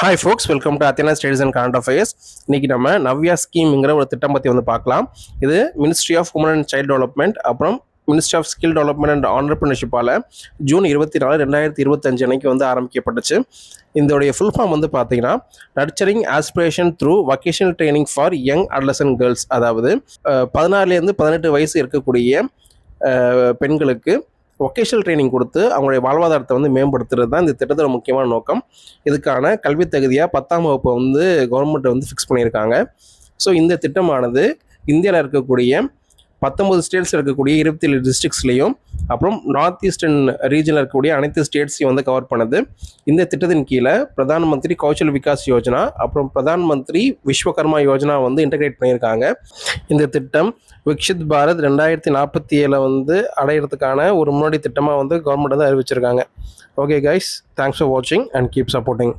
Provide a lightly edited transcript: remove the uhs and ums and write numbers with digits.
Hi folks, welcome to Athena studies and current affairs. இன்னைக்கு நம்ம நவ்யா ஸ்கீம்ங்கிற ஒரு திட்டம் பற்றி வந்து பார்க்கலாம். இது ministry of women and child development அப்புறம் ministry of skill development and ஆண்டர்பிரினர்ஷிப்பால் ஜூன் 24, 2025 அன்னைக்கு வந்து ஆரம்பிக்கப்பட்டுச்சு. இதோடைய ஃபுல் ஃபார்ம் வந்து பார்த்தீங்கன்னா nurturing aspiration through vocational training for young adolescent girls. அதாவது 14 18 வயசு இருக்கக்கூடிய பெண்களுக்கு வொகேஷனல் ட்ரைனிங் கொடுத்து அவங்களுடைய வாழ்வாதாரத்தை வந்து மேம்படுத்துறது தான் இந்த திட்டத்தோட முக்கியமான நோக்கம். இதுக்கான கல்வி தகுதியாக 10ஆம் வகுப்பை வந்து கவர்மெண்ட் வந்து ஃபிக்ஸ் பண்ணியிருக்காங்க. ஸோ இந்த திட்டமானது இந்தியாவில் இருக்கக்கூடிய 19 ஸ்டேட்ஸ் இருக்கக்கூடிய 27 டிஸ்ட்ரிக்ஸ்லையும் அப்புறம் நார்த் ஈஸ்டர்ன் ரீஜனில் இருக்கக்கூடிய அனைத்து ஸ்டேட்ஸையும் வந்து கவர் பண்ணுது. இந்த திட்டத்தின் கீழே பிரதான் மந்திரி கௌஷல் விகாஸ் யோஜனா அப்புறம் பிரதான் மந்திரி விஸ்வகர்மா யோஜனா வந்து இன்டகிரேட் பண்ணியிருக்காங்க. இந்த திட்டம் விக்ஷித் பாரத் 2047 வந்து அடையிறதுக்கான ஒரு முன்னோடி திட்டமாக வந்து கவர்மெண்ட் வந்து அறிவிச்சிருக்காங்க. ஓகே கைஸ், தேங்க்ஸ் ஃபார் வாட்சிங் அண்ட் கீப் சப்போர்ட்டிங்.